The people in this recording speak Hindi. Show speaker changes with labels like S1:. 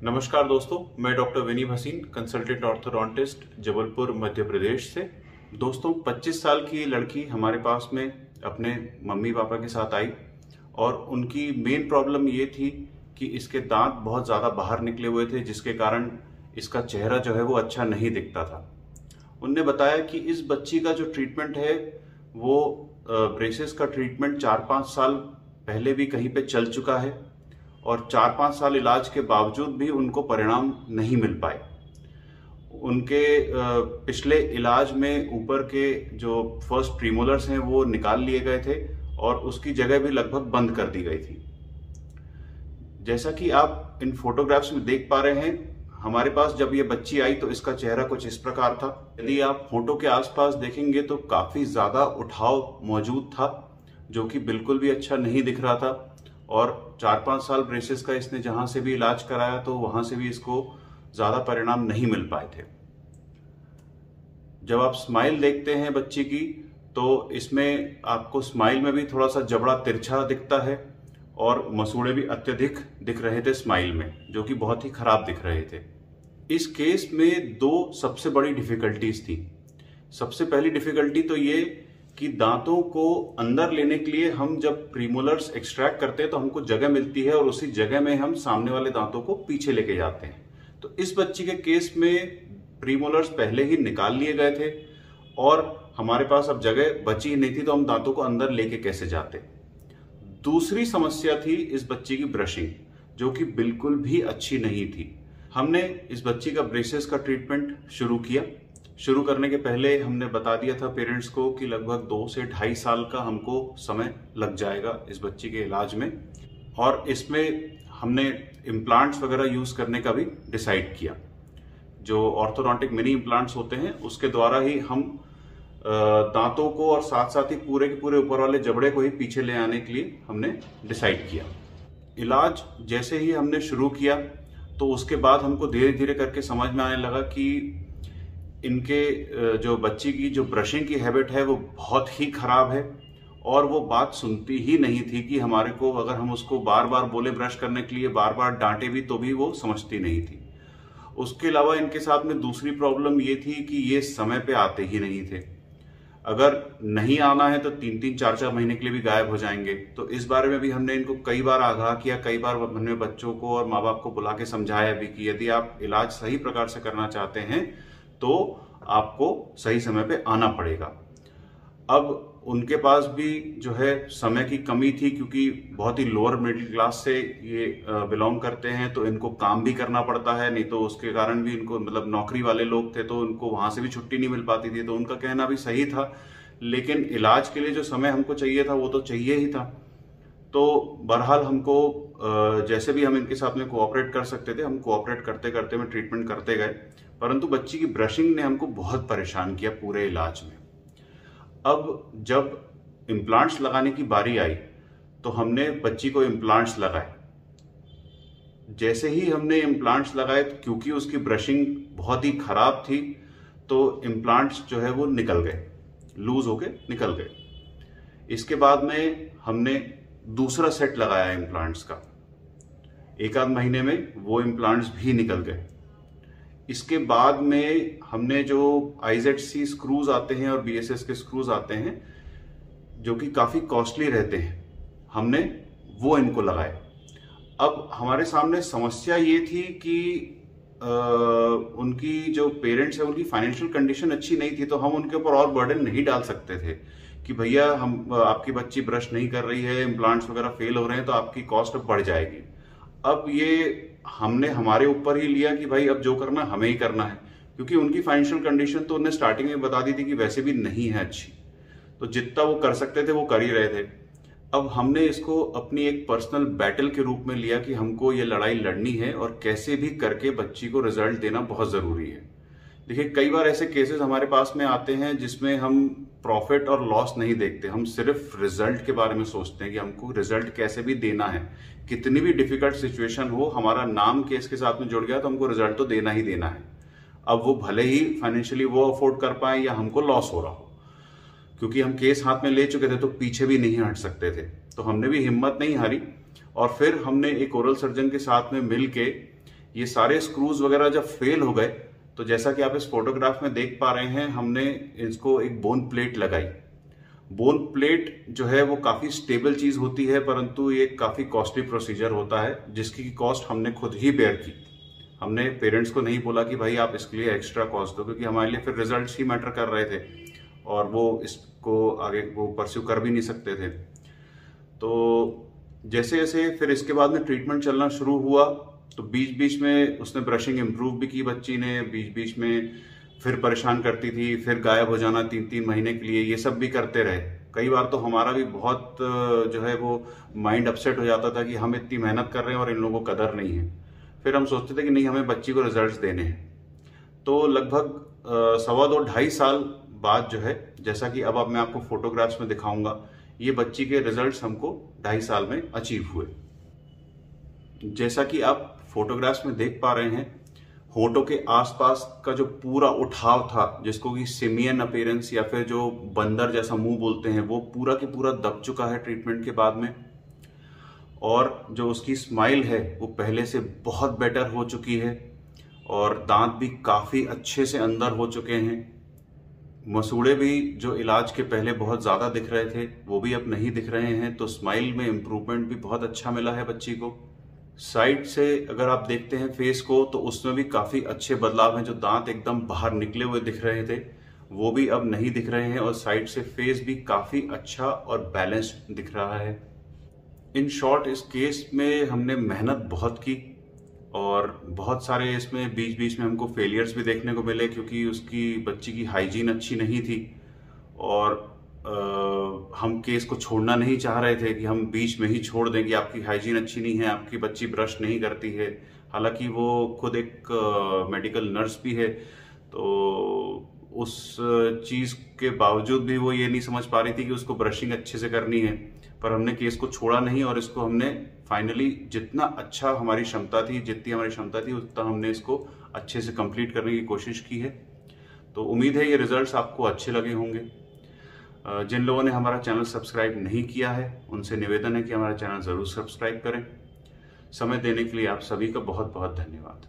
S1: नमस्कार दोस्तों, मैं डॉक्टर विनी भसीन, कंसल्टेंट ऑर्थोडोंटिस्ट, जबलपुर मध्य प्रदेश से। दोस्तों, 25 साल की लड़की हमारे पास में अपने मम्मी पापा के साथ आई और उनकी मेन प्रॉब्लम ये थी कि इसके दांत बहुत ज़्यादा बाहर निकले हुए थे, जिसके कारण इसका चेहरा जो है वो अच्छा नहीं दिखता था। उनने बताया कि इस बच्ची का जो ट्रीटमेंट है वो ब्रेसेस का ट्रीटमेंट 4-5 साल पहले भी कहीं पे चल चुका है और 4-5 साल इलाज के बावजूद भी उनको परिणाम नहीं मिल पाए। उनके पिछले इलाज में ऊपर के जो फर्स्ट प्रीमोलर्स हैं वो निकाल लिए गए थे और उसकी जगह भी लगभग बंद कर दी गई थी। जैसा कि आप इन फोटोग्राफ्स में देख पा रहे हैं, हमारे पास जब ये बच्ची आई तो इसका चेहरा कुछ इस प्रकार था। यदि आप फोटो के आसपास देखेंगे तो काफी ज्यादा उठाव मौजूद था, जो कि बिल्कुल भी अच्छा नहीं दिख रहा था। और 4-5 साल ब्रेसेस का इसने जहां से भी इलाज कराया तो वहां से भी इसको ज्यादा परिणाम नहीं मिल पाए थे। जब आप स्माइल देखते हैं बच्ची की तो इसमें आपको स्माइल में भी थोड़ा सा जबड़ा तिरछा दिखता है और मसूड़े भी अत्यधिक दिख रहे थे स्माइल में, जो कि बहुत ही खराब दिख रहे थे। इस केस में दो सबसे बड़ी डिफिकल्टीज थी। सबसे पहली डिफिकल्टी तो ये कि दांतों को अंदर लेने के लिए हम जब प्रीमोलर्स एक्सट्रैक्ट करते हैं तो हमको जगह मिलती है और उसी जगह में हम सामने वाले दांतों को पीछे लेके जाते हैं। तो इस बच्ची के केस में प्रीमोलर्स पहले ही निकाल लिए गए थे और हमारे पास अब जगह बची ही नहीं थी, तो हम दांतों को अंदर लेके कैसे जाते। दूसरी समस्या थी इस बच्ची की ब्रशिंग, जो कि बिल्कुल भी अच्छी नहीं थी। हमने इस बच्ची का ब्रेसेस का ट्रीटमेंट शुरू किया। शुरू करने के पहले हमने बता दिया था पेरेंट्स को कि लगभग 2 से 2.5 साल का हमको समय लग जाएगा इस बच्ची के इलाज में, और इसमें हमने इम्प्लांट्स वगैरह यूज करने का भी डिसाइड किया। जो ऑर्थोडोंटिक मिनी इम्प्लांट्स होते हैं उसके द्वारा ही हम दांतों को और साथ साथ ही पूरे के पूरे ऊपर वाले जबड़े को ही पीछे ले आने के लिए हमने डिसाइड किया। इलाज जैसे ही हमने शुरू किया तो उसके बाद हमको धीरे धीरे करके समझ में आने लगा कि इनके जो बच्ची की जो ब्रशिंग की हैबिट है वो बहुत ही खराब है और वो बात सुनती ही नहीं थी कि हमारे को अगर हम उसको बार बार बोले ब्रश करने के लिए, बार बार डांटे भी तो भी वो समझती नहीं थी। उसके अलावा इनके साथ में दूसरी प्रॉब्लम ये थी कि ये समय पे आते ही नहीं थे। अगर नहीं आना है तो 3-3, 4-4 महीने के लिए भी गायब हो जाएंगे। तो इस बारे में भी हमने इनको कई बार आगाह किया, कई बार हमने बच्चों को और माँ बाप को बुला के समझाया भी कि यदि आप इलाज सही प्रकार से करना चाहते हैं तो आपको सही समय पे आना पड़ेगा। अब उनके पास भी जो है समय की कमी थी, क्योंकि बहुत ही लोअर मिडिल क्लास से ये बिलोंग करते हैं, तो इनको काम भी करना पड़ता है। नहीं तो उसके कारण भी इनको मतलब नौकरी वाले लोग थे तो उनको वहां से भी छुट्टी नहीं मिल पाती थी। तो उनका कहना भी सही था, लेकिन इलाज के लिए जो समय हमको चाहिए था वो तो चाहिए ही था। तो बहरहाल हमको जैसे भी हम इनके साथ में कोऑपरेट कर सकते थे हम कोऑपरेट करते करते में ट्रीटमेंट करते गए, परंतु बच्ची की ब्रशिंग ने हमको बहुत परेशान किया पूरे इलाज में। अब जब इम्प्लांट्स लगाने की बारी आई तो हमने बच्ची को इम्प्लांट्स लगाए। जैसे ही हमने इम्प्लांट्स लगाए, क्योंकि उसकी ब्रशिंग बहुत ही खराब थी, तो इम्प्लांट्स जो है वो निकल गए, लूज होके निकल गए। इसके बाद में हमने दूसरा सेट लगाया इम्प्लांट्स का। 1 आध महीने में वो इम्प्लांट्स भी निकल गए। इसके बाद में हमने जो IZC स्क्रूज आते हैं और BSS के स्क्रूज आते हैं, जो कि काफी कॉस्टली रहते हैं, हमने वो इनको लगाए। अब हमारे सामने समस्या ये थी कि उनकी जो पेरेंट्स है उनकी फाइनेंशियल कंडीशन अच्छी नहीं थी, तो हम उनके ऊपर और बर्डन नहीं डाल सकते थे कि भैया हम आपकी बच्ची ब्रश नहीं कर रही है, इम्प्लांट्स वगैरह फेल हो रहे हैं तो आपकी कॉस्ट अब बढ़ जाएगी। अब ये हमने हमारे ऊपर ही लिया कि भाई अब जो करना हमें ही करना है, क्योंकि उनकी फाइनेंशियल कंडीशन तो उन्हें स्टार्टिंग में बता दी थी कि वैसे भी नहीं है अच्छी, तो जितना वो कर सकते थे वो कर ही रहे थे। अब हमने इसको अपनी एक पर्सनल बैटल के रूप में लिया कि हमको ये लड़ाई लड़नी है और कैसे भी करके बच्ची को रिजल्ट देना बहुत जरूरी है। देखिए, कई बार ऐसे केसेस हमारे पास में आते हैं जिसमें हम प्रॉफिट और लॉस नहीं देखते, हम सिर्फ रिजल्ट के बारे में सोचते हैं कि हमको रिजल्ट कैसे भी देना है। कितनी भी डिफिकल्ट सिचुएशन हो, हमारा नाम केस के साथ में जुड़ गया तो हमको रिजल्ट तो देना ही देना है। अब वो भले ही फाइनेंशियली वो अफोर्ड कर पाए या हमको लॉस हो रहा हो, क्योंकि हम केस हाथ में ले चुके थे तो पीछे भी नहीं हट सकते थे। तो हमने भी हिम्मत नहीं हारी और फिर हमने एक ओरल सर्जन के साथ में मिलके ये सारे स्क्रूज वगैरह जब फेल हो गए तो जैसा कि आप इस फोटोग्राफ में देख पा रहे हैं, हमने इसको एक बोन प्लेट लगाई। बोन प्लेट जो है वो काफी स्टेबल चीज होती है, परंतु ये काफी कॉस्टली प्रोसीजर होता है जिसकी कॉस्ट हमने खुद ही बेयर की। हमने पेरेंट्स को नहीं बोला कि भाई आप इसके लिए एक्स्ट्रा कॉस्ट दो, क्योंकि हमारे लिए फिर रिजल्ट्स ही मैटर कर रहे थे और वो इसको आगे वो परस्यू कर भी नहीं सकते थे। तो जैसे जैसे फिर इसके बाद में ट्रीटमेंट चलना शुरू हुआ तो बीच बीच में उसने ब्रशिंग इम्प्रूव भी की बच्ची ने, बीच बीच में फिर परेशान करती थी, फिर गायब हो जाना 3-3 महीने के लिए, ये सब भी करते रहे। कई बार तो हमारा भी बहुत जो है वो माइंड अपसेट हो जाता था कि हम इतनी मेहनत कर रहे हैं और इन लोगों को कदर नहीं है। फिर हम सोचते थे कि नहीं, हमें बच्ची को रिजल्ट्स देने हैं। तो लगभग 2.5 साल बाद जो है, जैसा कि अब मैं आपको फोटोग्राफ्स में दिखाऊंगा, ये बच्ची के रिजल्ट्स हमको 2.5 साल में अचीव हुए। जैसा कि आप फोटोग्राफ्स में देख पा रहे हैं, होठों के आसपास का जो पूरा उठाव था, जिसको कि सिमियन अपीयरेंस या फिर जो बंदर जैसा मुंह बोलते हैं, वो पूरा के पूरा दब चुका है ट्रीटमेंट के बाद में। और जो उसकी स्माइल है वो पहले से बहुत बेटर हो चुकी है और दांत भी काफी अच्छे से अंदर हो चुके हैं। मसूड़े भी जो इलाज के पहले बहुत ज्यादा दिख रहे थे वो भी अब नहीं दिख रहे हैं। तो स्माइल में इम्प्रूवमेंट भी बहुत अच्छा मिला है बच्ची को। साइड से अगर आप देखते हैं फेस को तो उसमें भी काफी अच्छे बदलाव हैं। जो दांत एकदम बाहर निकले हुए दिख रहे थे वो भी अब नहीं दिख रहे हैं और साइड से फेस भी काफी अच्छा और बैलेंस्ड दिख रहा है। इन शॉर्ट, इस केस में हमने मेहनत बहुत की और बहुत सारे इसमें बीच बीच में हमको फेलियर्स भी देखने को मिले, क्योंकि उसकी बच्ची की हाइजीन अच्छी नहीं थी और हम केस को छोड़ना नहीं चाह रहे थे कि हम बीच में ही छोड़ दें कि आपकी हाइजीन अच्छी नहीं है, आपकी बच्ची ब्रश नहीं करती है। हालांकि वो खुद एक मेडिकल नर्स भी है, तो उस चीज़ के बावजूद भी वो ये नहीं समझ पा रही थी कि उसको ब्रशिंग अच्छे से करनी है। पर हमने केस को छोड़ा नहीं और इसको हमने फाइनली जितना अच्छा हमारी क्षमता थी, जितनी हमारी क्षमता थी उतना हमने इसको अच्छे से कंप्लीट करने की कोशिश की है। तो उम्मीद है ये रिजल्ट्स आपको अच्छे लगे होंगे। जिन लोगों ने हमारा चैनल सब्सक्राइब नहीं किया है उनसे निवेदन है कि हमारा चैनल ज़रूर सब्सक्राइब करें। समय देने के लिए आप सभी का बहुत बहुत धन्यवाद।